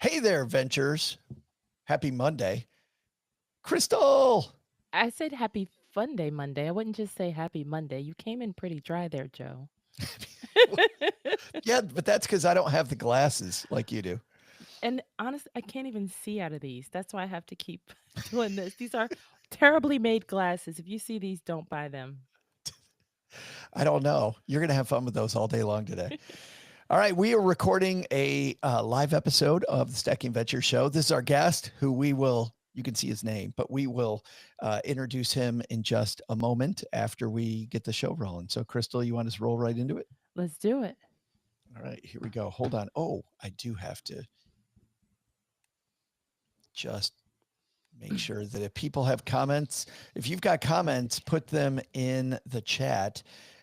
Hey there, Ventures. Happy Monday. Crystal. I said happy fun day Monday. I wouldn't just say happy Monday. You came in pretty dry there, Joe. Yeah, but that's because I don't have the glasses like you do. And honestly, I can't even see out of these. That's why I have to keep doing this. These are terribly made glasses. If you see these, don't buy them. I don't know. You're going to have fun with those all day long today. All right. We are recording a live episode of the Stacking Venture Show. This is our guest who you can see his name, but we will introduce him in just a moment after we get the show rolling. So, Crystal, you want us to roll right into it? Let's do it. All right. Here we go. Hold on. Oh, I do have to just make sure that if people have comments, if you've got comments, put them in the chat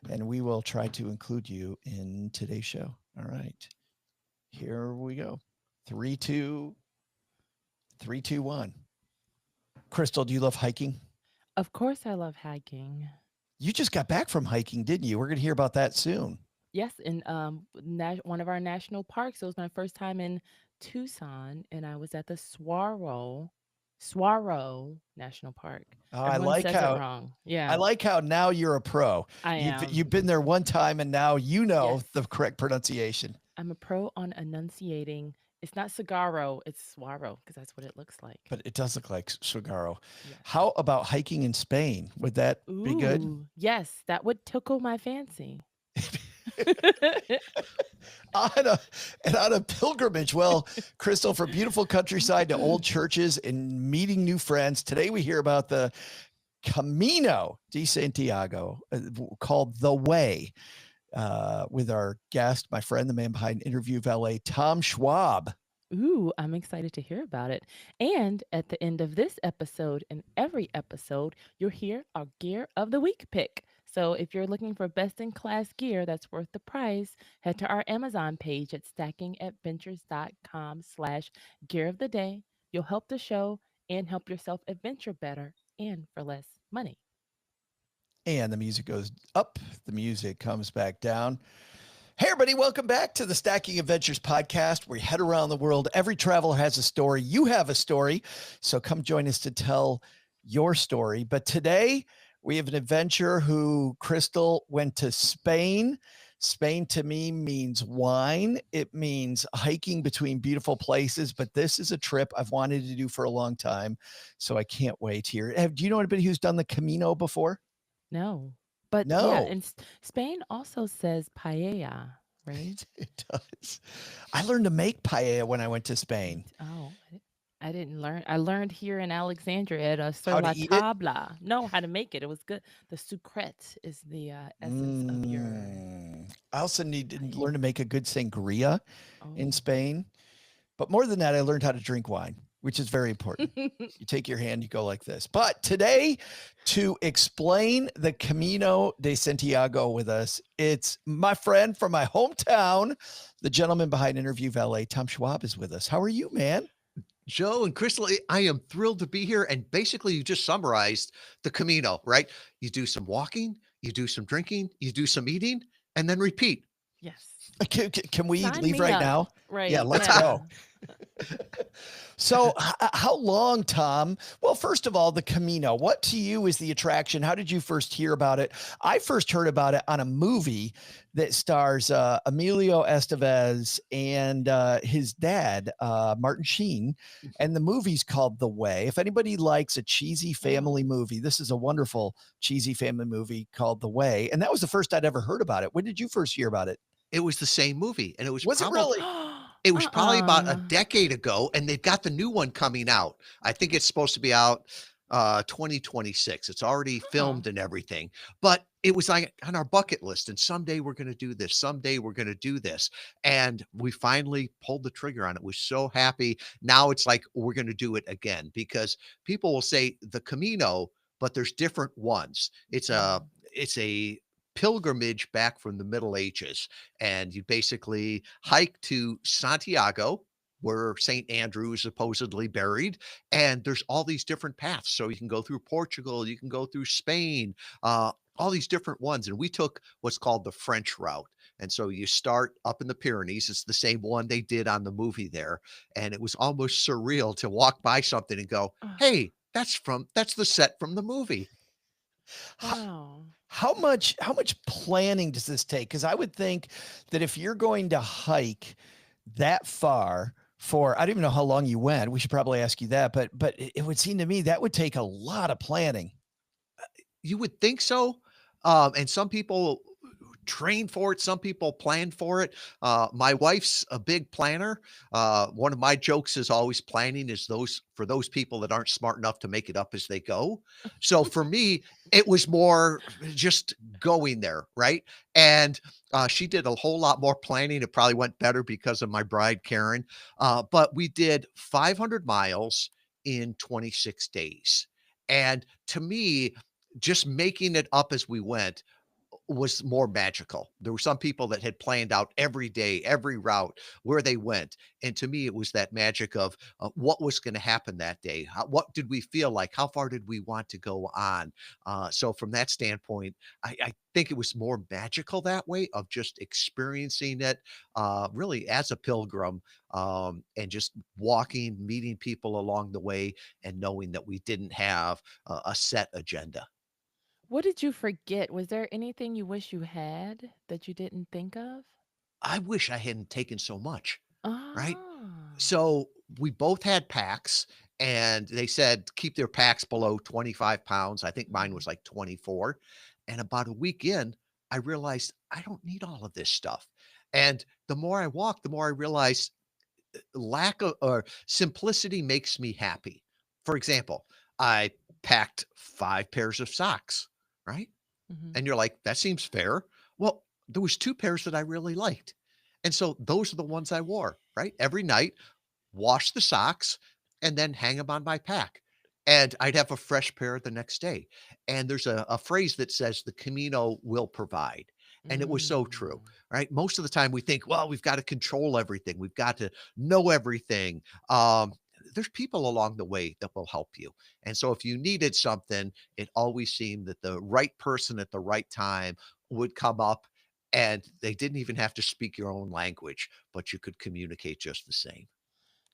and we will try to include you in today's show. All right. Here we go. Three, two, three, two, one. Crystal, do you love hiking? Of course, I love hiking. You just got back from hiking, didn't you? We're going to hear about that soon. Yes, in one of our national parks. It was my first time in Tucson, and I was at the Saguaro National Park. Oh, Everyone says it wrong. I Yeah, like how now you're a pro. I You've am. been there one time and now you know Yes. the correct pronunciation. I'm a pro on enunciating. It's not Sagaro, it's Saguaro because that's what it looks like. But it does look like Sugaru. Yes. How about hiking in Spain? Would that be good? Ooh, yes, that would tickle my fancy. on a and on a pilgrimage. Well, Crystal, from beautiful countryside to old churches and meeting new friends. Today we hear about the Camino de Santiago, called the Way, with our guest, my friend, the man behind Interview Valet, Tom Schwab. Ooh, I'm excited to hear about it. And at the end of this episode and every episode, you'll hear our Gear of the Week pick. So if you're looking for best in class gear that's worth the price, head to our Amazon page at stackingadventures.com/gear of the day. You'll help the show and help yourself adventure better and for less money. And the music goes up, the music comes back down. Hey, everybody, welcome back to the Stacking Adventures podcast. We head around the world. Every traveler has a story. You have a story. So come join us to tell your story. But today we have an adventurer who, Crystal, went to Spain. Spain to me means wine. It means hiking between beautiful places. But this is a trip I've wanted to do for a long time. So I can't wait here. Do you know anybody who's done the Camino before? No. But yeah, No. and Spain also says paella, right? It does. I learned to make paella when I went to Spain. Oh, I didn't learn. I learned here in Alexandria at Sur How to La eat it? Table. Know how to make it. It was good. The sucrete is the essence of your I also need to paella. learn to make a good sangria in Oh. Spain. But more than that, I learned how to drink wine, which is very important. You take your hand, you go like this. But today, to explain the Camino de Santiago with us, it's my friend from my hometown, the gentleman behind Interview Valet, Tom Schwab, is with us. How are you, man? Joe and Crystal, I am thrilled to be here. And basically, you just summarized the Camino, right? You do some walking, you do some drinking, you do some eating, and then repeat. Yes. Can we Sign leave me right up. now? Yeah, Right. let's Yeah. go. So, how long, Tom? Well, first of all, the Camino. What to you is the attraction? How did you first hear about it? I first heard about it on a movie that stars Emilio Estevez and his dad, Martin Sheen. And the movie's called The Way. If anybody likes a cheesy family Oh. movie, this is a wonderful cheesy family movie called The Way. And that was the first I'd ever heard about it. When did you first hear about it? It was the same movie, and Was it really? it was probably about a Uh-uh. decade ago, and they've got the new one coming out. I think it's supposed to be out 2026. It's already Huh. filmed and everything. But it was like on our bucket list, and someday we're going to do this. Someday we're going to do this. And we finally pulled the trigger on it. We're so happy. Now it's like we're going to do it again because people will say the Camino, but there's different ones. Mm. It's a pilgrimage back from the Middle Ages, and you basically hike to Santiago, where St. Andrew is supposedly buried. And there's all these different paths. So you can go through Portugal, you can go through Spain, all these different ones. And we took what's called the French route. And so you start up in the Pyrenees. It's the same one they did on the movie there. And it was almost surreal to walk by something and go, Oh, hey, that's the set from the movie. How, wow. how much planning does this take? Because I would think that if you're going to hike that far for, I don't even know how long you went. We should probably ask you that, but it would seem to me that would take a lot of planning. You would think so. And some people train for it. Some people plan for it. My wife's a big planner. One of my jokes is always planning is those for those people that aren't smart enough to make it up as they go. So for me, it was more just going there, right? And she did a whole lot more planning. It probably went better because of my bride, Karen. But we did 500 miles in 26 days. And to me, just making it up as we went was more magical. There were some people that had planned out every day, every route where they went. And to me, it was that magic of what was going to happen that day. What did we feel like? How far did we want to go on? So, from that standpoint, I think it was more magical that way of just experiencing it really as a pilgrim and just walking, meeting people along the way, and knowing that we didn't have a set agenda. What did you forget? Was there anything you wish you had that you didn't think of? I wish I hadn't taken so much, right? Ah. So we both had packs and they said keep their packs below 25 pounds. I think mine Mhm. was like 24. And about a week in, I realized I don't need all of this stuff. And the more I walked, the more I realized lack of or simplicity makes me happy. For example, I packed 5 pairs of socks, right? Mhm. And you're like, "That seems fair." Well, there was 2 pairs that I really liked. And so those are the ones I wore, right? Every night, wash the socks, and then hang them on my pack. And I'd have a fresh pair the next day. And there's a phrase that says the Camino will provide. And it was so true, Mm. right? Most of the time we think, well, we've got to control everything. We've got to know everything. There's people along the way that will help you. And so if you needed something, it always seemed that the right person at the right time would come up and they didn't even have to speak your own language, but you could communicate just the same.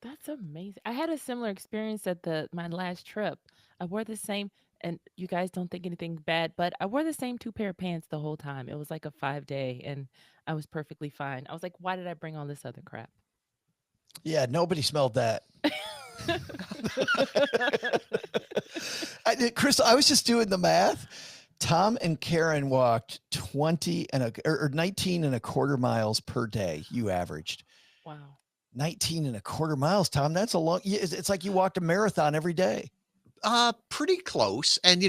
That's amazing. I had a similar experience at the my last trip. I wore the same, and you guys don't think anything bad, but I wore the same 2 pair of pants the whole time. It was like a 5 day, and I was perfectly fine. I was like, "Why did I bring all this other crap?" Yeah, nobody smelled that. Chris, I was just doing the math. Tom and Karen walked 20 and or 19 and a quarter miles per day. You averaged Wow. 19 and a quarter miles, Tom. That's a long, it's like you walked a marathon every day. Pretty close. And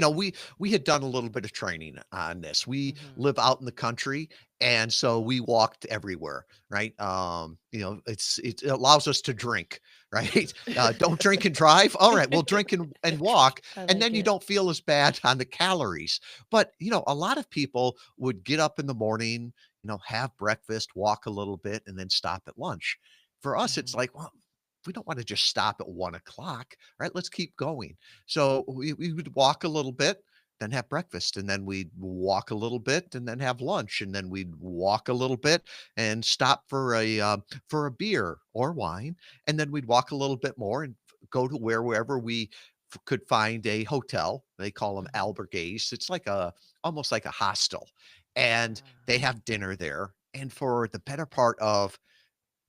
we had done a little bit of training on this. We Mhm. live out in the country, and so we walked everywhere, right? It allows us to drink, right? Don't drink and drive. All right, we'll drink and walk, I and like then you it. don't feel as bad on the calories. But a lot of people would get up in the morning, have breakfast, walk a little bit, and then stop at lunch. For us, it's Mhm. like, well, we don't want to just stop at 1 o'clock, right? Let's keep going. So we would walk a little bit, then have breakfast, and then we'd walk a little bit, and then have lunch, and then we'd walk a little bit and stop for a beer or wine, and then we'd walk a little bit more and go to wherever we could find a hotel. They call them Mhm. albergues. It's like a almost like a hostel, and they Ah. have dinner there. And for the better part of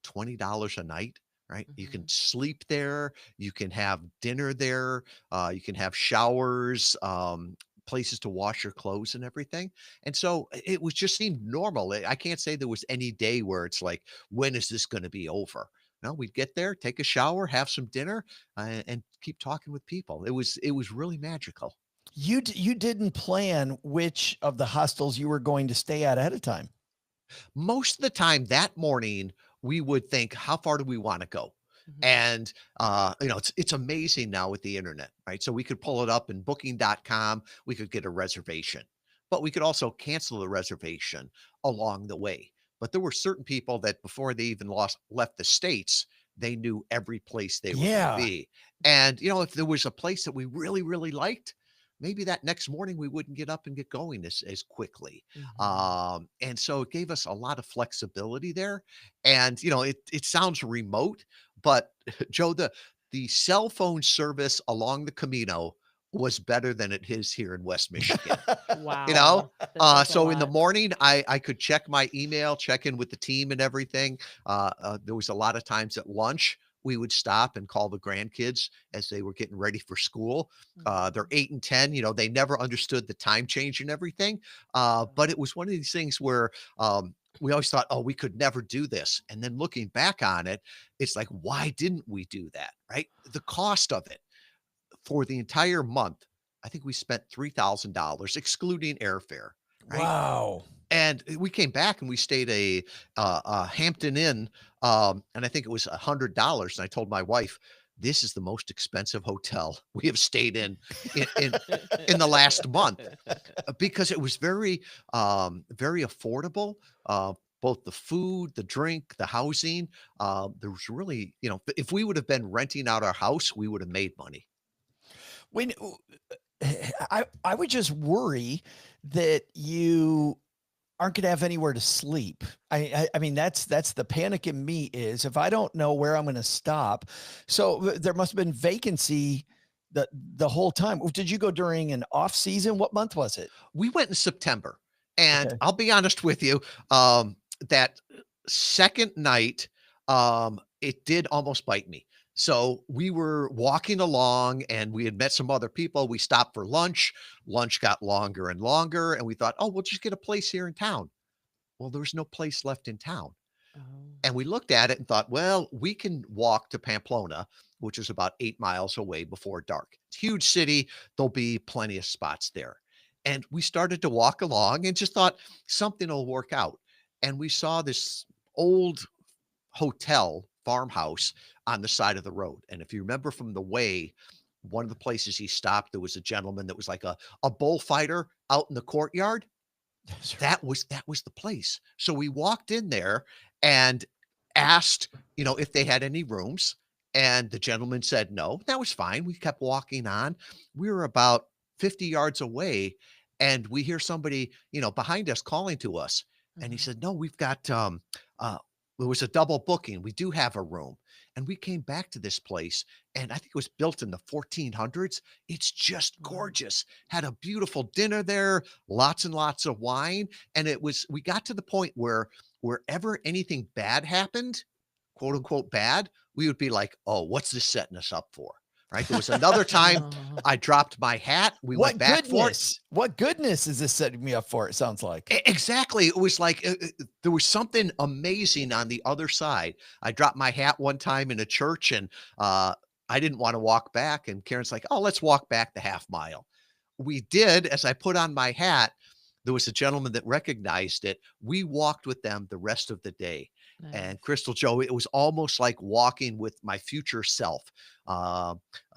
$20 a night, right? You can Mhm. sleep there, you can have dinner there, you can have showers, places to wash your clothes and everything. And so it was just seemed normal. I can't say there was any day where it's like, when is this going to be over? No, we'd get there, take a shower, have some dinner, and keep talking with people. It was really magical. You didn't plan which of the hostels you were going to stay at ahead of time. Most of the time that morning, we would think, how far do we want to go? Mhm. And it's amazing now with the internet, right? So we could pull it up in booking.com, we could get a reservation, but we could also cancel the reservation along the way. But there were certain people that before they even left the states, they knew every place they were going to Yeah. be. And if there was a place that we really, really liked, maybe that next morning we wouldn't get up and get going as quickly. Mhm. And so it gave us a lot of flexibility there. And it sounds remote, but Joe, the cell phone service along the Camino was better than it is here in West Michigan. You know? Wow, that says a So in the lot. morning, I could check my email, check in with the team and everything. There was a lot of times at lunch, we would stop and call the grandkids as they were getting ready for school. They're Mhm. 8 and 10. They never understood the time change and everything. But it was one of these things where we always thought, oh, we could never do this. And then looking back on it, it's like, why didn't we do that? Right? The cost of it for the entire month, I think we spent $3,000 excluding airfare, right? Wow. And we came back and we stayed a Hampton Inn, and I think it was $100. And I told my wife, "This is the most expensive hotel we have stayed in in the last month," because it was very affordable. Both the food, the drink, the housing. There was really, if we would have been renting out our house, we would have made money. When I would just worry that you aren't gonna have anywhere to sleep. I mean, that's the panic in me is if I don't know where I'm gonna stop. So there must have been vacancy the whole time. Did you go during an off season? What month was it? We went in September, and Okay. I'll be honest with you, that second night, it did almost bite me. So we were walking along and we had met some other people. We stopped for lunch. Lunch got longer and longer, and we thought, oh, we'll just get a place here in town. Well, there was no place left in town. Oh. And we looked at it and thought, well, we can walk to Pamplona, which is about 8 miles away before dark. It's a huge city. There'll be plenty of spots there. And we started to walk along and just thought something will work out. And we saw this old hotel farmhouse on the side of the road. And if you remember from the way, one of the places he stopped, there was a gentleman that was like a bullfighter out in the courtyard. That's right. That was the place. So we walked in there and asked, if they had any rooms, and the gentleman said no. That was fine. We kept walking on. We were about 50 yards away, and we hear somebody, behind us calling to us. And he Mhm. said, "No, we've got uh there was a double booking. We do have a room." And we came back to this place, and I think it was built in the 1400s. It's just Wow. gorgeous. Had a beautiful dinner there, lots and lots of wine. And we got to the point where wherever anything bad happened, quote unquote bad, we would be like, oh, what's this setting us up for? Right. There was another time Oh. I dropped my hat. We went What back for it. goodness? What goodness is this setting me up for? It sounds like. Exactly. It was like there was something amazing on the other side. I dropped my hat one time in a church, and I didn't want to walk back. And Karen's like, oh, let's walk back the half mile. We did. As I put on my hat, there was a gentleman that recognized it. We walked with them the rest of the day. And Nice. Crystal Joe, it was almost like walking with my future self. Uh,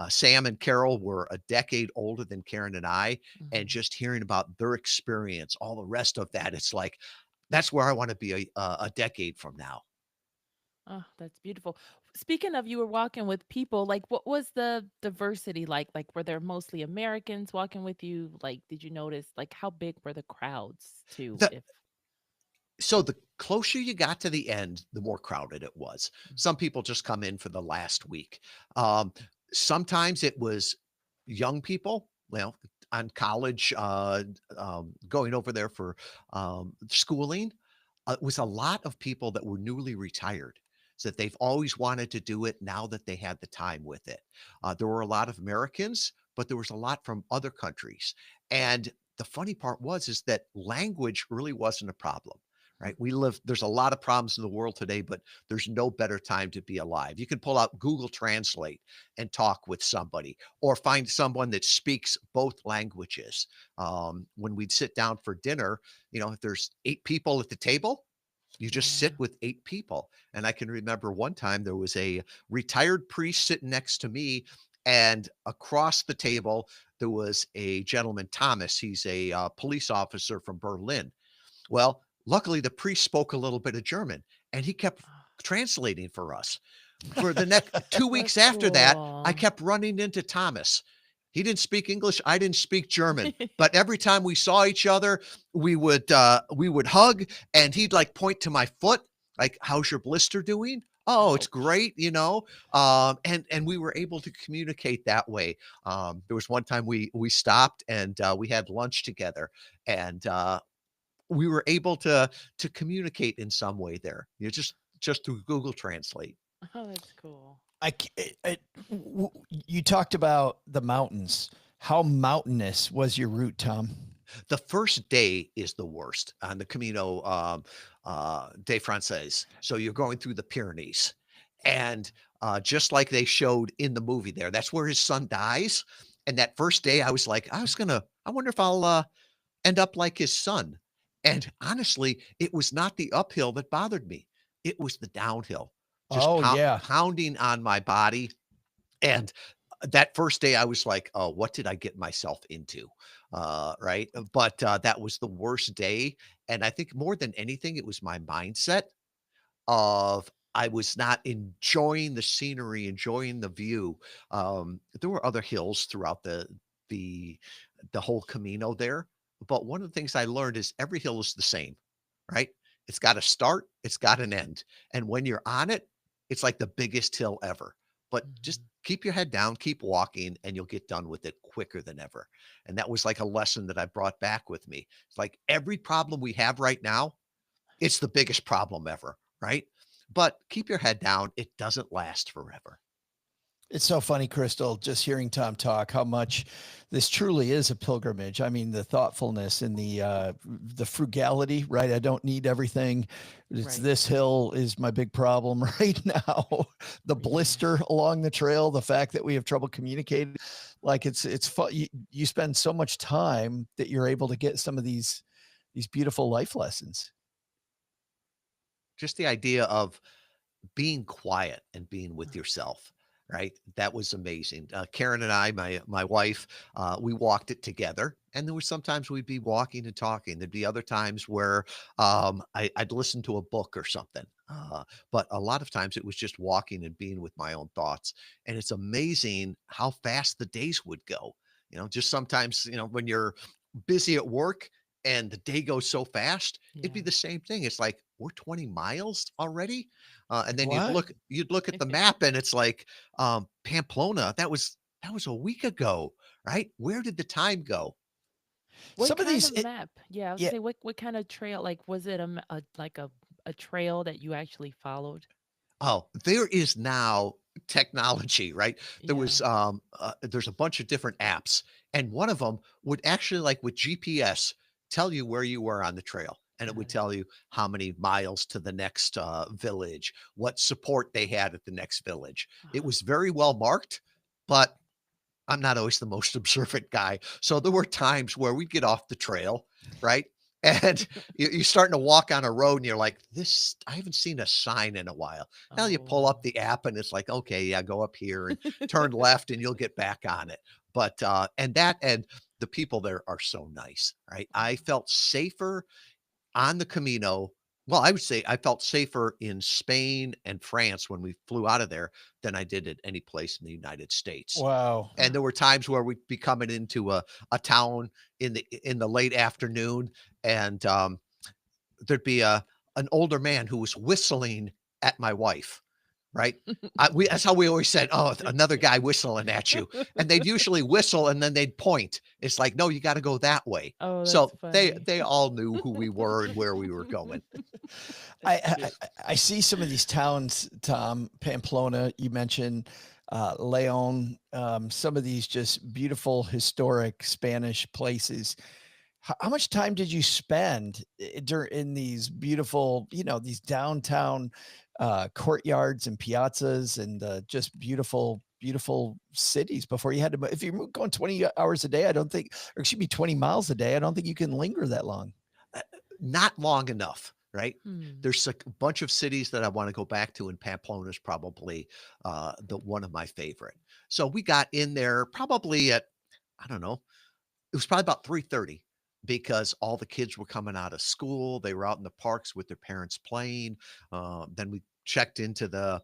Sam and Carol were a decade older than Karen and I, and Mhm. just hearing about their experience, all the rest of that, it's like that's where I want to be a decade from now. Oh, that's beautiful. Speaking of you were walking with people, like what was the diversity like? Like were there mostly Americans walking with you? Like did you notice like how big were the crowds too The if So the closer you got to the end, the more crowded it was. Mm. Some people just come in for the last week. Um, Sometimes it was young people, well, on college, going over there for schooling. It was a lot of people that were newly retired. So that they've always wanted to do it now that they had the time with it. There were a lot of Americans, but there was a lot from other countries. And the funny part was is that language really wasn't a problem, right? There's a lot of problems in the world today, but there's no better time to be alive. You can pull out Google Translate and talk with somebody or find someone that speaks both languages. When we'd sit down for dinner, if there's 8 people at the table, you just sit Yeah. with 8 people. And I can remember one time there was a retired priest sitting next to me, and across the table, there was a gentleman, Thomas. He's a police officer from Berlin. Well, luckily, the priest spoke a little bit of German, and he kept Ah, translating for us. For the next 2 weeks that's after that, I cool. kept running into Thomas. He didn't speak English. I didn't speak German. But every time we saw each other, we would hug, and he'd like point to my foot, like, "How's your blister doing?" "Oh, it's Ouch. great," and we were able to communicate that way. There was one time we stopped and we had lunch together, and we were able to communicate in some way there. Just through Google Translate. Oh, that's cool. You talked about the mountains. How mountainous was your route, Tom? The first day is the worst on the Camino de Frances. So you're going through the Pyrenees. And just like they showed in the movie there, that's where his son dies. And that first day, I was like, I wonder if I'll end up like his son. And honestly, it was not the uphill that bothered me. It was the downhill, just Oh yeah. pounding on my body. And that first day I was like, "Oh, what did I get myself into?" Right? But, that was the worst day, and I think more than anything, it was my mindset of I was not enjoying the scenery, enjoying the view. There were other hills throughout the the whole Camino there, but one of the things I learned is every hill is the same, right? It's got a start, it's got an end, and when you're on it, it's like the biggest hill ever. But just Mhm. keep your head down, keep walking, and you'll get done with it quicker than ever. And that was like a lesson that I brought back with me. It's like every problem we have right now, it's the biggest problem ever, right? But keep your head down. It doesn't last forever. It's so funny, Crystal, just hearing Tom talk, how much this truly is a pilgrimage. I mean, the thoughtfulness and the frugality, right? I don't need everything. It's Right. this hill is my big problem right now. The Yeah. blister along the trail, the fact that we have trouble communicating, like it's fun. You spend so much time that you're able to get some of these beautiful life lessons. Just the idea of being quiet and being with yourself, right? That was amazing. Karen and I, my wife, we walked it together, and there were sometimes we'd be walking and talking. There'd be other times where I'd listen to a book or something. But a lot of times it was just walking and being with my own thoughts. And it's amazing how fast the days would go. Just sometimes, when you're busy at work and the day goes so fast, it'd be Yeah. the same thing. It's like we're 20 miles already, and then you'd What? look at the map and it's like, Pamplona, that was a week ago, right? Where did the time go? What Some of kind these, of map? Yeah, I was yeah. gonna say what kind of trail? Like, was it a trail that you actually followed? Oh, there is now technology, right? Yeah. There's a bunch of different apps, and one of them would actually, like with GPS, tell you where you were on the trail, and it would Got it. tell you how many miles to the next village, what support they had at the next village. It Uh-huh. was very well marked, but I'm not always the most observant guy. So there were times where we'd get off the trail, right? And you're starting to walk on a road and you're like, I haven't seen a sign in a while. Now you pull Oh. up the app and it's like, okay, yeah, go up here and turn left and you'll get back on it. But, and the people there are so nice, right? I felt safer on the Camino. Well, I would say I felt safer in Spain and France when we flew out of there than I did at any place in the United States. Wow. And there were times where we'd be coming into a town in the late afternoon, and there'd be an older man who was whistling at my wife, right? That's how we always said, "Oh, another guy whistling at you," and they'd usually whistle and then they'd point. It's like, "No, you got to go that way." Oh, that's So they funny. they all knew who we were and where we were going. That's cute. I see some of these towns, Tom, Pamplona, you mentioned, Leon, some of these just beautiful historic Spanish places. How much time did you spend in these beautiful, these downtown courtyards and piazzas and just beautiful, beautiful cities before you had to, if you're going 20 hours a day, I don't think, or excuse me, 20 miles a day, I don't think you can linger that long. Uh, Not long enough, right? Hmm. There's a bunch of cities that I want to go back to, and Pamplona is probably the one of my favorite. So we got in there probably at, I don't know, it was probably about 3:30 because all the kids were coming out of school. They were out in the parks with their parents playing. Then we checked into the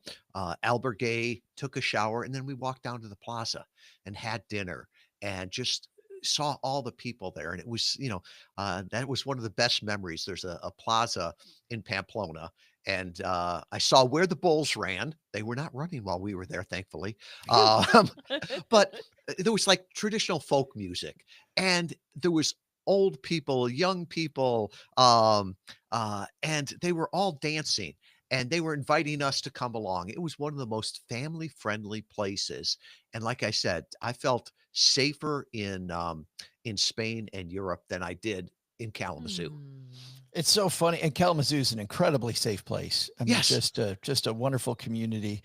albergue, took a shower, and then we walked down to the plaza and had dinner. and just saw all the people there. And it was, that was one of the best memories. There's a plaza in Pamplona, and I saw where the Bulls ran. They were not running while we were there, thankfully. Phew. Um, but there was like traditional folk music, and there was old people, young people, and they were all dancing. And they were inviting us to come along. It was one of the most family friendly places. And like I said, I felt safer in Spain and Europe than I did in Kalamazoo. Hmm. It's so funny, and Kalamazoo is an incredibly safe place. I mean, Yes. just a wonderful community.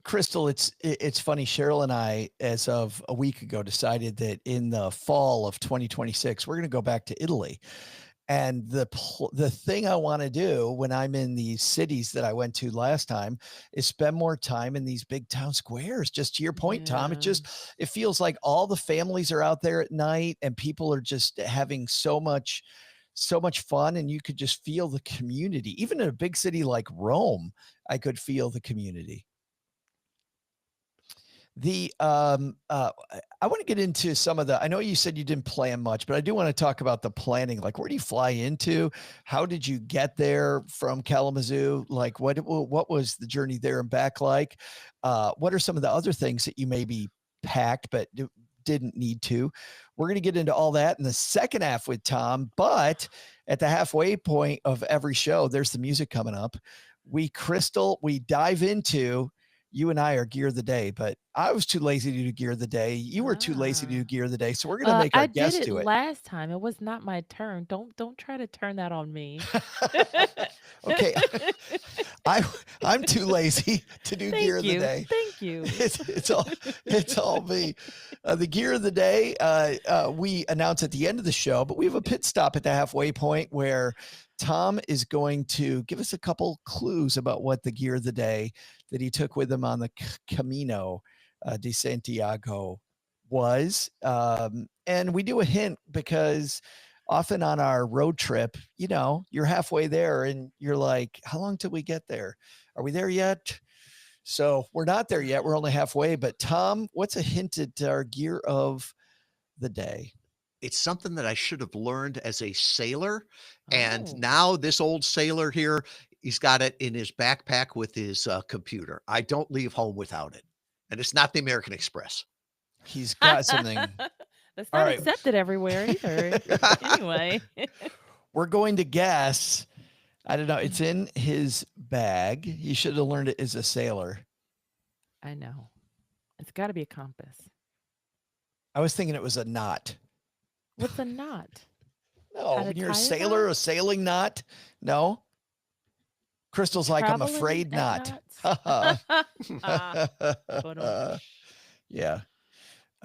Crystal, it's funny. Cheryl and I, as of a week ago, decided that in the fall of 2026, we're going to go back to Italy. And the thing I want to do when I'm in these cities that I went to last time is spend more time in these big town squares. Just to your point, Tom, Yeah. it feels like all the families are out there at night and people are just having so much fun, and you could just feel the community. Even in a big city like Rome, I could feel the community. I want to get into some of the, I know you said you didn't plan much, but I do want to talk about the planning. Like, where do you fly into? How did you get there from Kalamazoo? Like, what was the journey there and back like? What are some of the other things that you maybe packed but didn't need to? We're going to get into all that in the second half with Tom, but at the halfway point of every show, there's the music coming up. We dive into, you and I are gear of the day, but I was too lazy to do gear of the day. You were too lazy to do gear of the day. So we're going to make our I did guest it do it. last time. It was not my turn. Don't try to turn that on me. Okay. I'm too lazy to do gear of the day. Thank you. It's all me. The gear of the day, we announce at the end of the show, but we have a pit stop at the halfway point where Tom is going to give us a couple clues about what the gear of the day that he took with him on the Camino de Santiago was. And we do a hint because often on our road trip, you're halfway there and you're like, how long till we get there? Are we there yet? So we're not there yet. We're only halfway. But Tom, what's a hint at our gear of the day? It's something that I should have learned as a sailor. And Oh. now this old sailor here, he's got it in his backpack with his computer. I don't leave home without it. And it's not the American Express. He's got something. That's All not right. accepted everywhere either. Anyway. We're going to guess. I don't know. It's in his bag. He should have learned it as a sailor. I know. It's got to be a compass. I was thinking it was a knot. What's a knot? No, How to when you're a tie a sailor, knot? a sailing knot. No. Crystal's like, I'm Traveling afraid at not. knots? But, Yeah.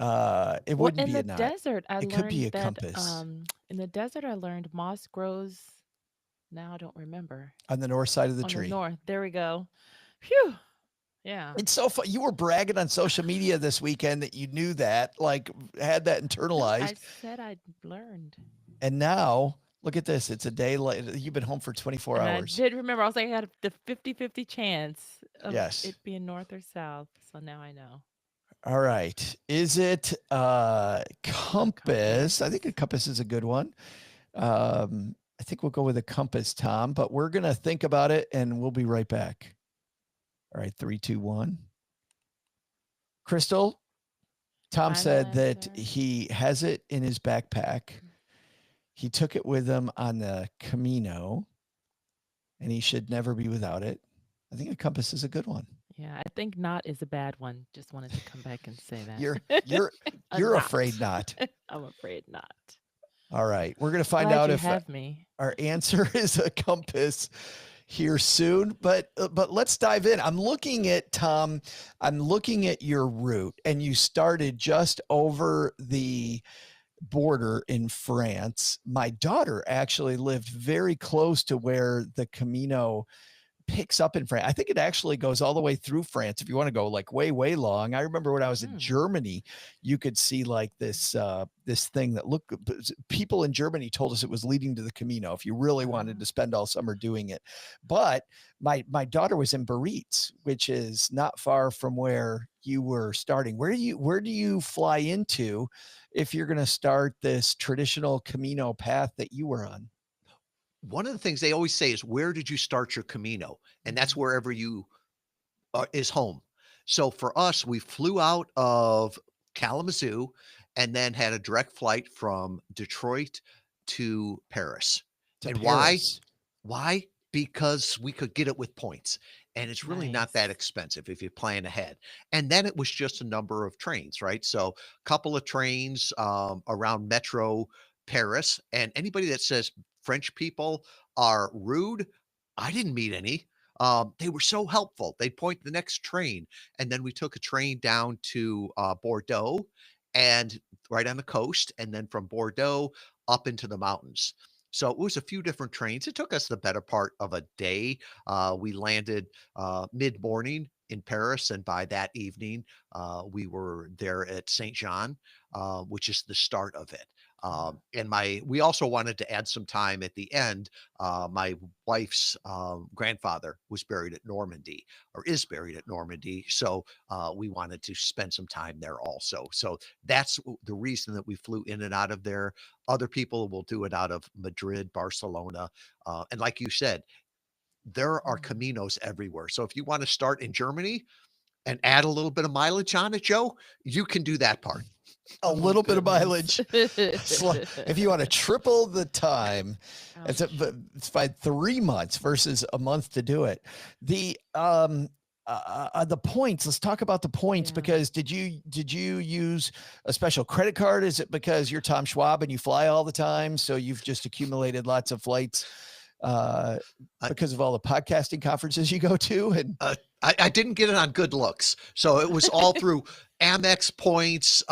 It well, wouldn't in be the a knot. desert, I It could be learned a that compass. in the desert, I learned moss grows. Now I don't remember. On the north side of the On the tree. north. There we go. Phew. Yeah. It's so fun. You were bragging on social media this weekend that you knew that, like had that No, internalized. I said I'd learned. And now look at this. It's a day later. You've been home for 24 And hours. I did remember. I was like, I had the 50-50 chance of Yes. it being north or south. So now I know. All right. Is it compass? I think a compass is a good one. I think we'll go with a compass, Tom, but we're going to think about it and we'll be right back. All right. 3, 2, 1. Crystal, Tom Final said that answer. he has it in his backpack. He took it with him on the Camino and he should never be without it. I think a compass is a good one. Yeah, I think not is a bad one. Just wanted to come back and say that. You're Not. afraid not. I'm afraid not. All right. We're going to find Glad out you if have me. our answer is a compass here soon, but let's dive in. I'm looking at Tom. I'm looking at your route, and you started just over the border in France. My daughter actually lived very close to where the Camino picks up in France. I think it actually goes all the way through France if you want to go like way, way long. I remember when I was in Mm. Germany, you could see like this thing that looked, people in Germany told us it was leading to the Camino if you really wanted to spend all summer doing it. But my daughter was in Biarritz, which is not far from where you were starting. Where do you fly into if you're going to start this traditional Camino path that you were on? One of the things they always say is, where did you start your Camino? And that's Mhm. wherever you is home. So for us, we flew out of Kalamazoo and then had a direct flight from Detroit to Paris. To And why? Paris. Why? Because we could get it with points. And it's really not that Nice. expensive if you plan ahead. And then it was just a number of trains, right? So a couple of trains around Metro Paris. And anybody that says French people are rude, I didn't meet any. They were so helpful. They'd point the next train. And then we took a train down to Bordeaux and right on the coast. And then from Bordeaux up into the mountains. So it was a few different trains. It took us the better part of a day. We landed mid morning in Paris. And by that evening, we were there at Saint Jean, which is the start of it. And we also wanted to add some time at the end. My wife's grandfather was buried at Normandy, or is buried at Normandy. So we wanted to spend some time there also. So that's the reason that we flew in and out of there. Other people will do it out of Madrid, Barcelona. And like you said, there are Mm. caminos everywhere. So if you want to start in Germany and add a little bit of mileage on it, Joe, you can do that part. A Oh little bit of goodness. mileage. If you want to triple the time, Ouch. it's by 3 months versus a month to do it. The points. Let's talk about the points Yeah. because did you use a special credit card? Is it because you're Tom Schwab and you fly all the time, so you've just accumulated lots of flights uh, I, because of all the podcasting conferences you go to? And I didn't get it on good looks. So it was all through Amex points.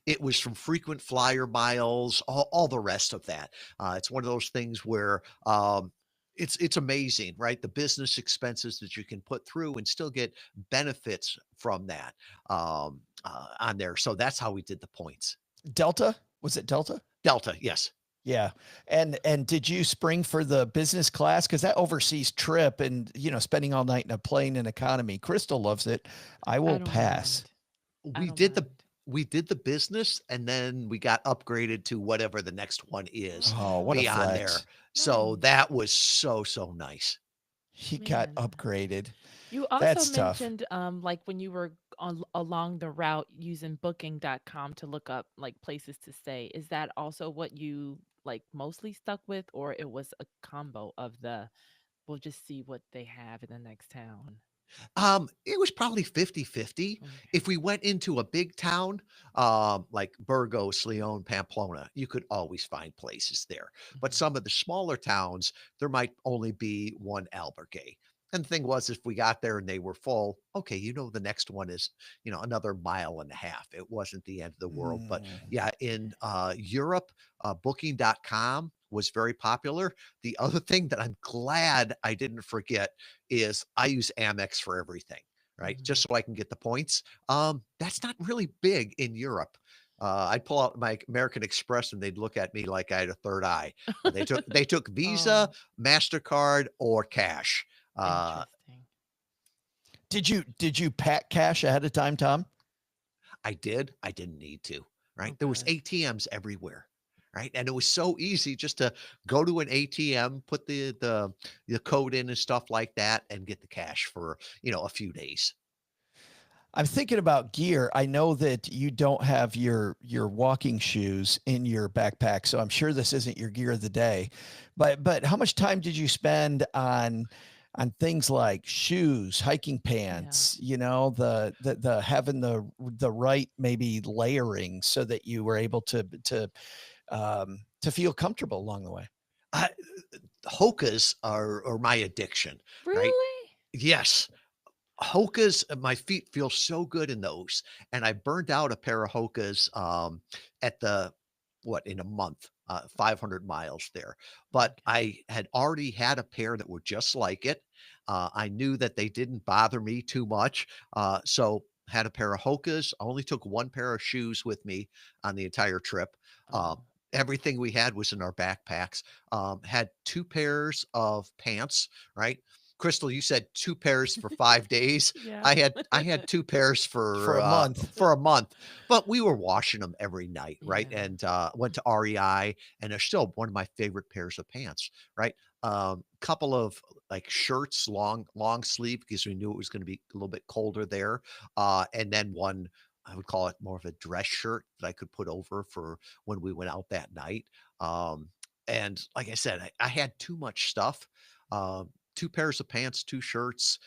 It was from frequent flyer miles, all the rest of that. It's one of those things where it's amazing, right? The business expenses that you can put through and still get benefits from that on there. So that's how we did the points. Delta, was it Delta? Delta, yes. Yeah. And did you spring for the business class? Because that overseas trip and spending all night in a plane in economy. Crystal loves it. I I will don't pass. mind. I We don't did the mind. we did the business and then we got upgraded to whatever the next one is Oh, what a Oh, beyond there. flex. So nice. that was so nice. He got Man. upgraded. You also That's tough. mentioned like when you were on along the route using booking.com to look up like places to stay. Is that also what you like mostly stuck with, or it was a combo of the we'll just see what they have in the next town? It was probably 50-50. Okay. If we went into a big town, like Burgos, Leon, Pamplona, you could always find places there. But Mhm. some of the smaller towns, there might only be one albergue. And the thing was, if we got there and they were full, okay, the next one is, another mile and a half. It wasn't the end of the world. But Mm. yeah, in Europe, booking.com was very popular. The other thing that I'm glad I didn't forget is I use Amex for everything, right? Mhm. Just so I can get the points. That's not really big in Europe. I'd pull out my American Express and they'd look at me like I had a third eye. They took Visa, Oh, MasterCard, or cash. Uh, interesting. Did you pack cash ahead of time, Tom? I did. I didn't need to, right? Oh, There was good. ATMs everywhere, right? And it was so easy just to go to an ATM, put the code in and stuff like that, and get the cash for a few days. I'm thinking about gear. I know that you don't have your walking shoes in your backpack, so I'm sure this isn't your gear of the day. But how much time did you spend on things like shoes, hiking Yeah. pants, the having the right maybe layering so that you were able to feel comfortable along the way? I, Hokas are my addiction, right? Really? Yes, Hokas, my feet feel so good in those, and I burned out a pair of Hokas, at the what, in a month. 500 miles there. But Okay. I had already had a pair that were just like it. I knew that they didn't bother me too much. So had a pair of Hokas. I only took one pair of shoes with me on the entire trip. Uh, Oh. Everything we had was in our backpacks. Had two pairs of pants, right? Crystal, you said two pairs for 5 days. Yeah. I had two pairs For a month. for a month, but we were washing them every night, right? Yeah. And went to REI, and they're still one of my favorite pairs of pants, right? Couple of like shirts, long sleeve, because we knew it was going to be a little bit colder there, and then one. I would call it more of a dress shirt that I could put over for when we went out that night. Um, and like I said, I had too much stuff. Two pairs of pants, two shirts,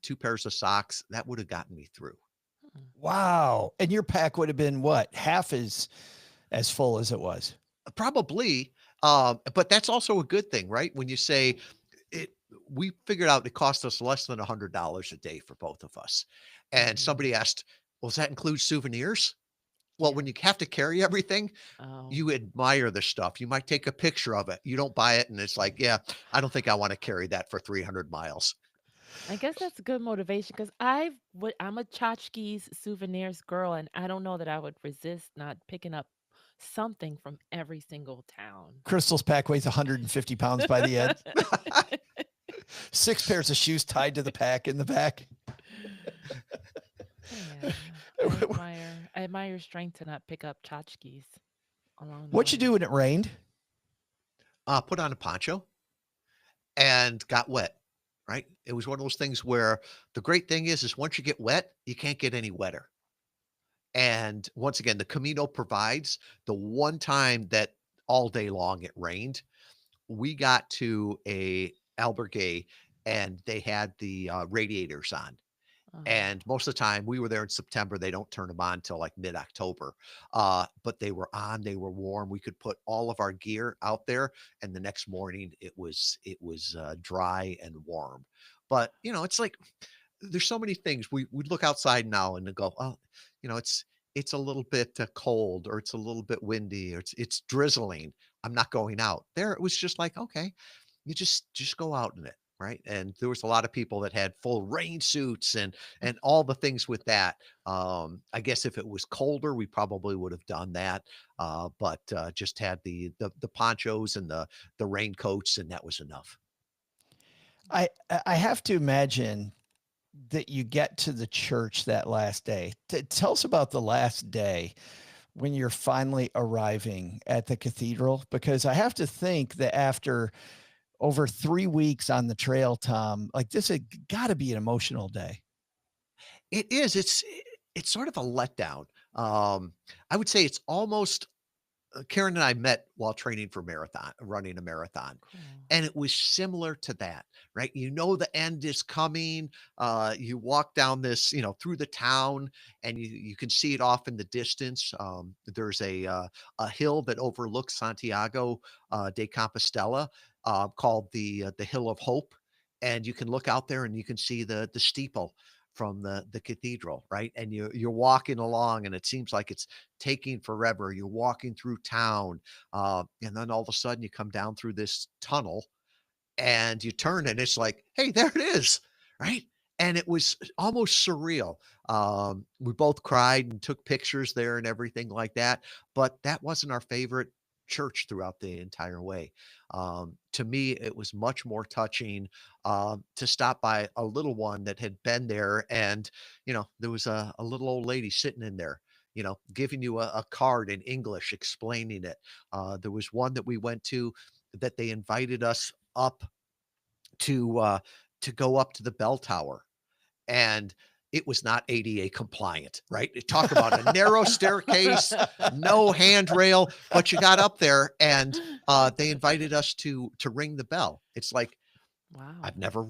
two pairs of socks. That would have gotten me through. Hmm. Wow. And your pack would have been what? Half as full as it was. Probably, but that's also a good thing, right? When you say it, we figured out it cost us less than $100 a day for both of us. And Mhm. somebody asked, well, does that include souvenirs? Well, Yeah. when you have to carry everything, Oh. you admire the stuff. You might take a picture of it. You don't buy it, and it's like, yeah, I don't think I want to carry that for 300 miles. I guess that's good motivation because I'm a tchotchkes souvenirs girl, and I don't know that I would resist not picking up something from every single town. Crystal's pack weighs 150 pounds by the end. 6 pairs of shoes tied to the pack in the back. Yeah, I admire your strength to not pick up tchotchkes along the What you do way. when it rained? Put on a poncho and got wet, right? It was one of those things where the great thing is once you get wet, you can't get any wetter. And once again, the Camino provides the one time that all day long it rained, we got to a albergue and they had the radiators on. Oh, And most of the time we were there in September, they don't turn them on till like mid-October. But they were on, they were warm. We could put all of our gear out there, and the next morning it was dry and warm. But it's like there's so many things we look outside now and go, oh, it's a little bit cold, or it's a little bit windy, or it's drizzling. I'm not going out. There, it was just like, okay, you just go out in it, right? And there was a lot of people that had full rain suits and all the things with that. I guess if it was colder, we probably would have done that. But just had the ponchos and the raincoats, and that was enough. I have to imagine that you get to the church that last day. Tell us about the last day when you're finally arriving at the cathedral, because I have to think that after over 3 weeks on the trail, Tom, like this had got to be an emotional day. It is. It's sort of a letdown. I would say it's almost Karen and I met while training for running a marathon. cool. And it was similar to that, right? You know, the end is coming. You walk down this, through the town, and you can see it off in the distance. There's a hill that overlooks Santiago de Compostela, called the Hill of Hope. And you can look out there and you can see the steeple from the cathedral, right? And you're walking along, and it seems like it's taking forever. You're walking through town, and then all of a sudden you come down through this tunnel, and you turn, and it's like, hey, there it is, right? And it was almost surreal. We both cried and took pictures there and everything like that. But that wasn't our favorite church throughout the entire way. To me, it was much more touching to stop by a little one that had been there, and there was a little old lady sitting in there, giving you a card in English explaining it. There was one that we went to that they invited us up to uh to go up to the bell tower, and it was not ADA compliant, right? Talk about a narrow staircase, no handrail, but you got up there, and they invited us to ring the bell. It's like, Wow. I've never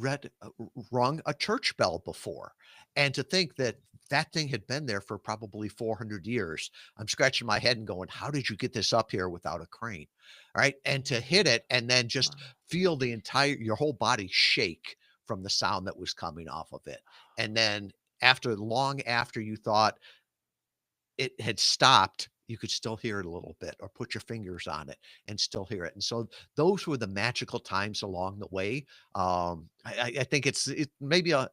rung a church bell before. And to think that that thing had been there for probably 400 years, I'm scratching my head and going, how did you get this up here without a crane? All right. And to hit it and then just Wow. feel your whole body shake from the sound that was coming off of it. And then long after you thought it had stopped, you could still hear it a little bit, or put your fingers on it and still hear it. And so those were the magical times along the way. I think it maybe a,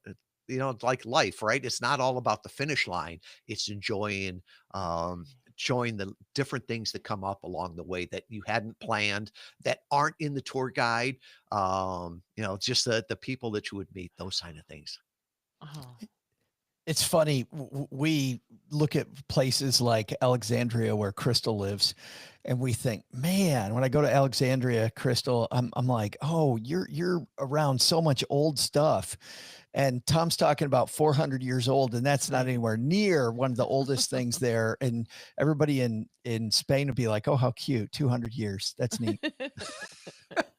it's like life, right? It's not all about the finish line. It's um, enjoying the different things that come up along the way that you hadn't planned, that aren't in the tour guide. Just the people that you would meet, those kind of things. Oh. It's funny. We look at places like Alexandria where Crystal lives, and we think, man, when I go to Alexandria, Crystal, I'm like, oh, you're around so much old stuff. And Tom's talking about 400 years old, and that's not Right. anywhere near one of the oldest things there. And everybody in Spain would be like, oh, how cute, 200 years. That's neat.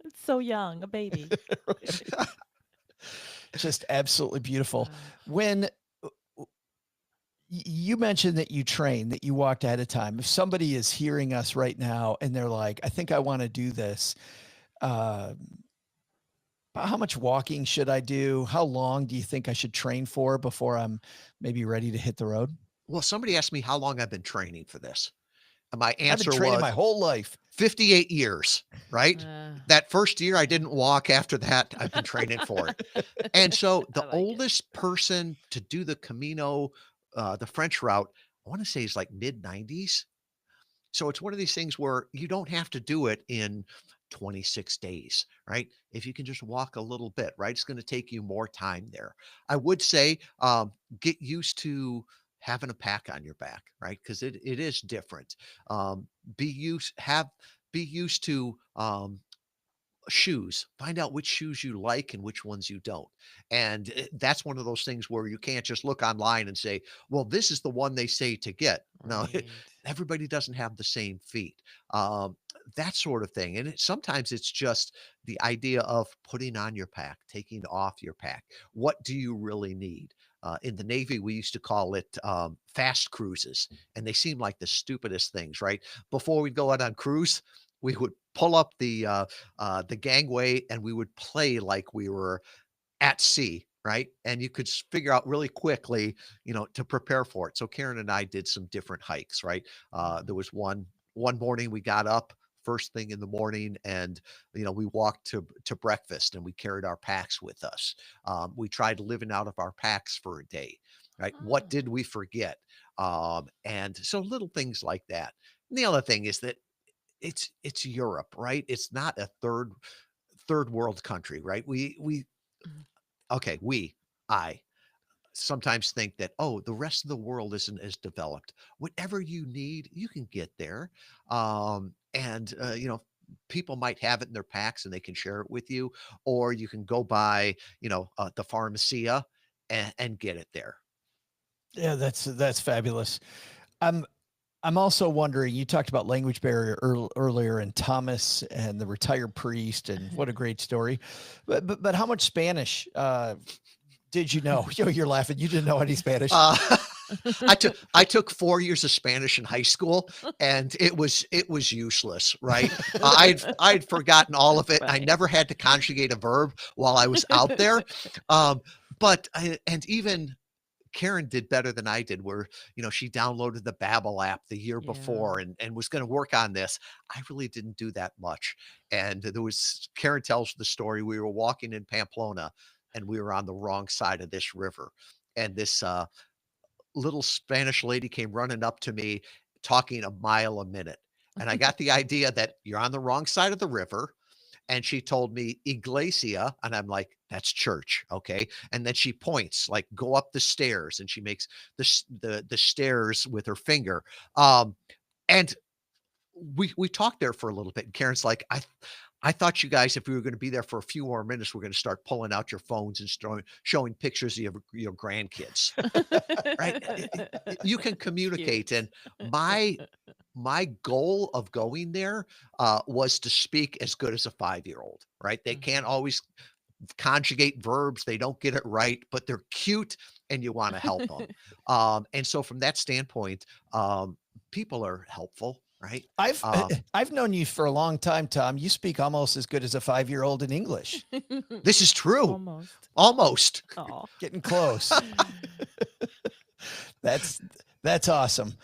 It's so young, a baby. Just absolutely beautiful. Wow. When you mentioned that you train, that you walked ahead of time. If somebody is hearing us right now and they're like, I think I want to do this, uh, how much walking should I do? How long do you think I should train for before I'm maybe ready to hit the road? Well, somebody asked me how long I've been training for this. And my I've been answer training my was whole life. 58 years, right? Uh, That first year I yeah. didn't walk. After that, I've been training for it. And so I the like it. oldest person to do the Camino, the French route, I want to say is like mid 90s. So it's one of these things where you don't have to do it in 26 days, right? If you can just walk a little bit, right? It's going to take you more time there. I would say get used to having a pack on your back, right? Because it is different. Um, be used have be used to shoes. Find out which shoes you like and which ones you don't. And that's one of those things where you can't just look online and say, well, this is the one they say to get. No, Right. everybody doesn't have the same feet. Um, that sort of thing. And sometimes it's just the idea of putting on your pack, taking off your pack. What do you really need? In the Navy, we used to call it fast cruises, and they seem like the stupidest things, right? Before we'd go out on cruise, we would pull up the gangway and we would play like we were at sea, right? And you could figure out really quickly, to prepare for it. So Karen and I did some different hikes, right? There Mhm. was one morning we got up first thing in the morning, and we walked to breakfast, and we carried our packs with us. We tried living out of our packs for a day, right? What Oh. did we forget? And so little things like that. And the other thing is that it's Europe, right? It's not a third world country, right? We Mhm. okay, we I sometimes think that, oh, the rest of the world isn't as developed. Whatever you need, you can get there. And people might have it in their packs and they can share it with you, or you can go by, the pharmacia and get it there. Yeah, that's fabulous. I'm I'm also wondering, you talked about language barrier earlier and Thomas and the retired priest, and what a great story. But how much Spanish did you know? You're laughing. You didn't know any Spanish. Uh, I took 4 years of Spanish in high school, and it was useless, right? I'd forgotten all of it. I Right. never had to conjugate a verb while I was out there. Um, and even Karen did better than I did, where she downloaded the Babbel app the year Yeah. before and was going to work on this. I really didn't do that much. And there was Karen tells the story. We were walking in Pamplona, and we were on the wrong side of this river, and this little Spanish lady came running up to me talking a mile a minute. And I got the idea that you're on the wrong side of the river. And she told me iglesia. And I'm like, that's church. Okay. And then she points, like, go up the stairs. And she makes the stairs with her finger. And we talked there for a little bit. And Karen's like, I thought you guys, if we were going to be there for a few more minutes, we're going to start pulling out your phones and showing pictures of your grandkids, right? You can Cute. communicate. And my my goal of going there was to speak as good as a 5-year-old, right? They can't Mhm. always conjugate verbs. They don't get it right, but they're cute and you want to help them. And so from that standpoint, people are helpful, right? I've Uh, I've known you for a long time, Tom. You speak almost as good as a 5-year-old in English. this is true. Almost. Almost. Oh. Getting close. That's that's awesome.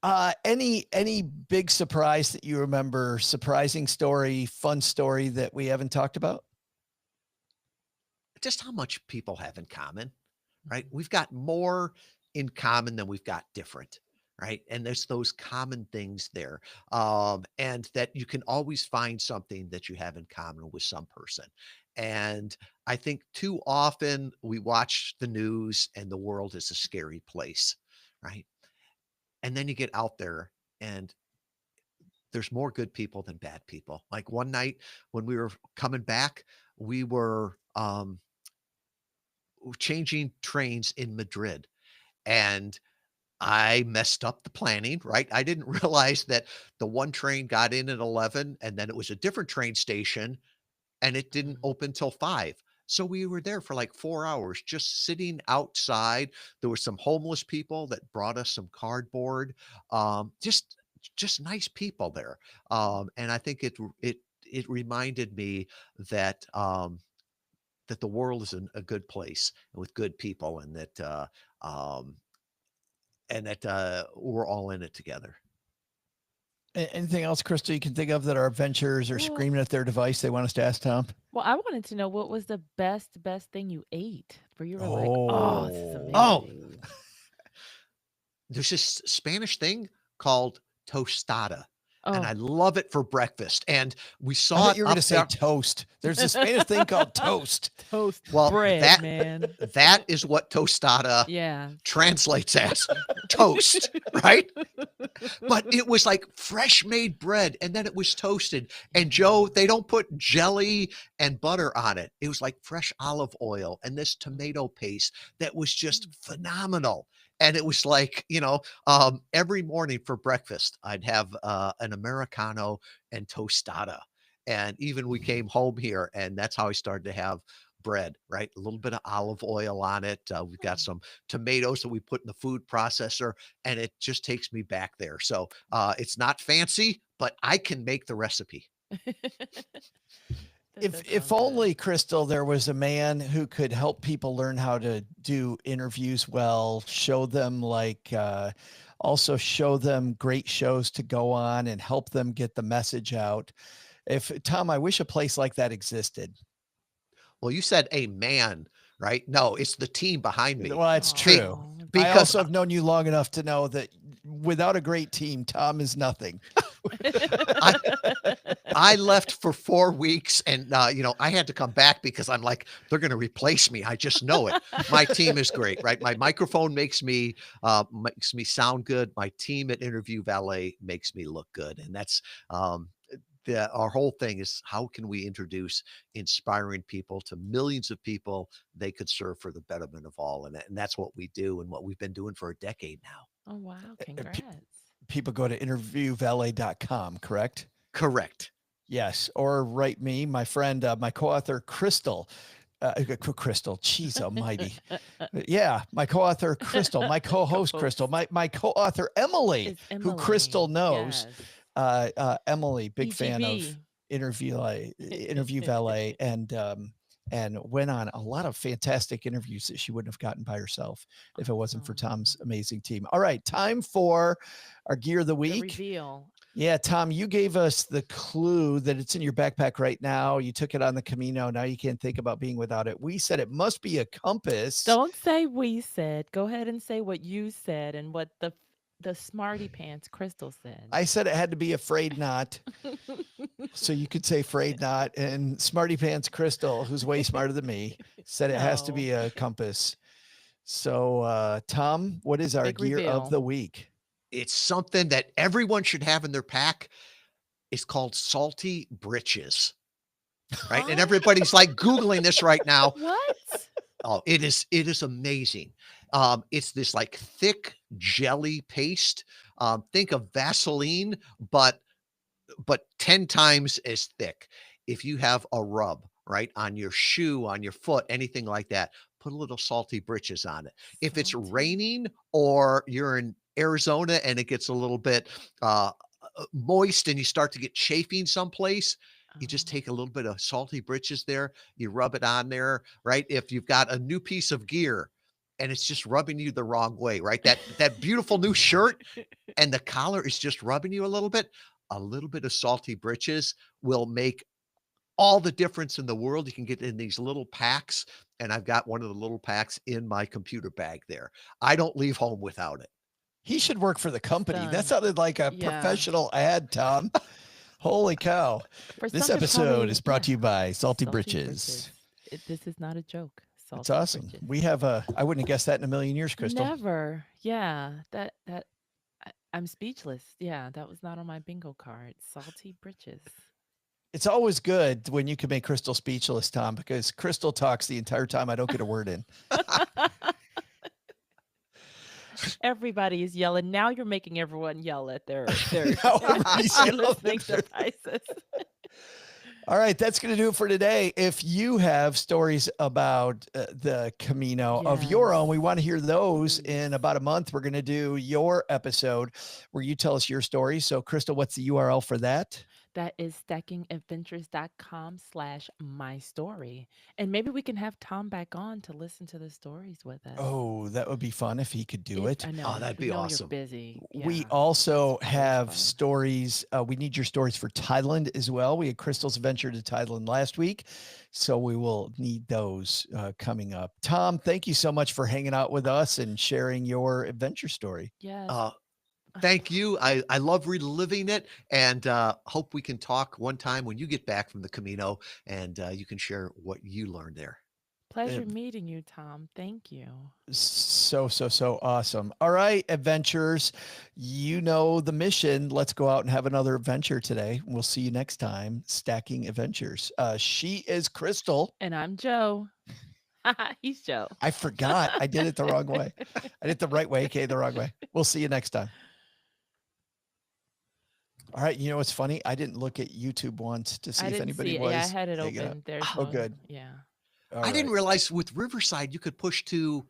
Any big surprise that you remember, surprising story, fun story that we haven't talked about? Just how much people have in common, right? Mhm. We've got more in common than we've got different, right? And there's those common things there. And that you can always find something that you have in common with some person. And I think too often we watch the news and the world is a scary place, right? And then you get out there and there's more good people than bad people. Like one night when we were coming back, we were changing trains in Madrid and I messed up the planning, right? I didn't realize that the one train got in at 11 and then it was a different train station and it didn't Mhm. open till 5. So we were there for like 4 hours just sitting outside. There were some homeless people that brought us some cardboard. Just nice people there. And I think it reminded me that that the world is a good place with good people um, and that we're all in it together. Anything else, Crystal, you can think of that our adventurers are Well, screaming at their device they want us to ask Tom? well, I wanted to know what was the best thing you ate where you were like, "Oh, this is Oh, Oh, amazing." there's this Spanish thing called tostada, and I Oh, love it for breakfast. And we I saw thought it you were going to up say there. toast. There's a Spanish thing called toast. toast Well, bread, that man. that is what tostada Yes. translates as toast, right? But it was like fresh made bread and then it was toasted. And Joe, Yeah. they don't put jelly and butter on it. It was like fresh olive oil and this Mm, tomato paste that was just mm, phenomenal. And it was like, every morning for breakfast, I'd have an Americano and tostada. And even we came home here, and that's how I started to have bread, right? A little bit of olive oil on it. We've got mm. some tomatoes that we put in the food processor, and it just takes me back there. So it's not fancy, but I can make the recipe. That If does if sound good. only, Crystal, there was a man who could help people learn how to do interviews well, show them also show them great shows to go on and help them get the message out. If Tom, I wish a place like that existed. Well, you said a man, right? No, it's the team behind me. Well, that's Be- true. Oh, I because also have known you long enough to know that without a great team, Tom is nothing. I I left for 4 weeks and I had to come back because I'm like they're going to replace me. I just know it. My team is great, right? My microphone makes me sound good. My team at Interview Valet makes me look good, and that's um our whole thing is how can we introduce inspiring people to millions of people they could serve for the betterment of all, and that's what we do and what we've been doing for a decade now. Oh, wow, Pe- congrats. People go to interviewvalet.com, correct? Correct. Yes, or write me, my friend, my co-author Crystal. Crystal, jeez almighty. Yeah, my co-author Crystal, my co-host Crystal, Co-host my co-author Emily, is who Crystal Emily. knows. Yes. Emily, big fan of EGV. interview valet, and went on a lot of fantastic interviews that she wouldn't have gotten by herself if it wasn't for Awesome. Tom's amazing team. All right, time for our gear of the The week. reveal. Yeah, Tom, you gave us the clue that it's in your backpack right now. You took it on the Camino. Now you can't think about being without it. We said it must be a compass. Don't say we said. Go ahead and say what you said and what the smarty pants Crystal said. I said it had to be afraid not. So you could say afraid not. And Smarty Pants Crystal, who's way smarter than me, said it has to No. be a compass. So, Tom, what is our Big gear of reveal. the week? It's something that everyone should have in their pack. It's called salty britches, right? And Huh? everybody's like Googling this right now. What? Oh, it is amazing. It's this like thick jelly paste. Think of Vaseline, but 10 times as thick. If you have a rub, right, on your shoe, on your foot, anything like that, put a little salty britches on it. If it's Salty? raining or you're in Arizona and it gets a little bit uh, moist and you start to get chafing someplace, you just Oh. take a little bit of salty britches there, you rub it on there, right? If you've got a new piece of gear and it's just rubbing you the wrong way, right? That beautiful new shirt and the collar is just rubbing you a little bit of salty britches will make all the difference in the world. You can get in these little packs, and I've got one of the little packs in my computer bag there. I don't leave home without it. He should work for the company. That Son. sounded like a Yeah. professional ad, Tom. Holy cow. For This some, it's episode probably- is brought to yeah. you by Salty, Salty Britches. This is not a joke. That's Salty awesome. britches. We have I wouldn't have guessed that in a million years, Crystal. Never. Yeah. I'm speechless. Yeah, that was not on my bingo card. Salty britches. It's always good when you can make Crystal speechless, Tom, because Crystal talks the entire time. I don't get a word in. Everybody is yelling. Now you're making everyone yell at their Now everybody's their yelling at listening their- devices. All right, that's going to do it for today. If you have stories about the Camino of your own, we want to hear those. Please. In about a month, we're going to do your episode where you tell us your story. So, Crystal, what's the URL for that? That is stackingadventures.com/mystory. And maybe we can have Tom back on to listen to the stories with us. Oh, that would be fun if he could do If- it. I know. Oh, that'd we be know awesome. You're busy. We Yeah. also That's always have fun. stories. We need your stories for Thailand as well. We had Crystal's adventure to Thailand last week, so we will need those coming up. Tom, thank you so much for hanging out with us and sharing your adventure story. Yes. Thank you. I love reliving it, and hope we can talk one time when you get back from the Camino, and you can share what you learned there. Pleasure meeting you, Tom. Thank you. So awesome. All right, adventurers, you know the mission. Let's go out and have another adventure today. We'll see you next time. Stacking Adventures. She is Crystal. And I'm Joe. He's Joe. I forgot. I did it the wrong way. I did it the right way, okay, the wrong way. We'll see you next time. All right. You know what's funny? I didn't look at YouTube once to see I if didn't anybody see it. was. Yeah, I had it hanging out. open. There's Oh, no, good. Yeah. All I didn't right. realize with Riverside you could push to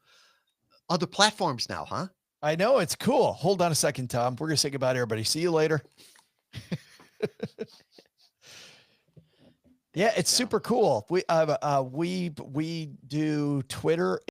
other platforms now, huh? I know it's cool. Hold on a second, Tom. We're gonna say goodbye to everybody. See you later. Yeah, it's super cool. We do Twitter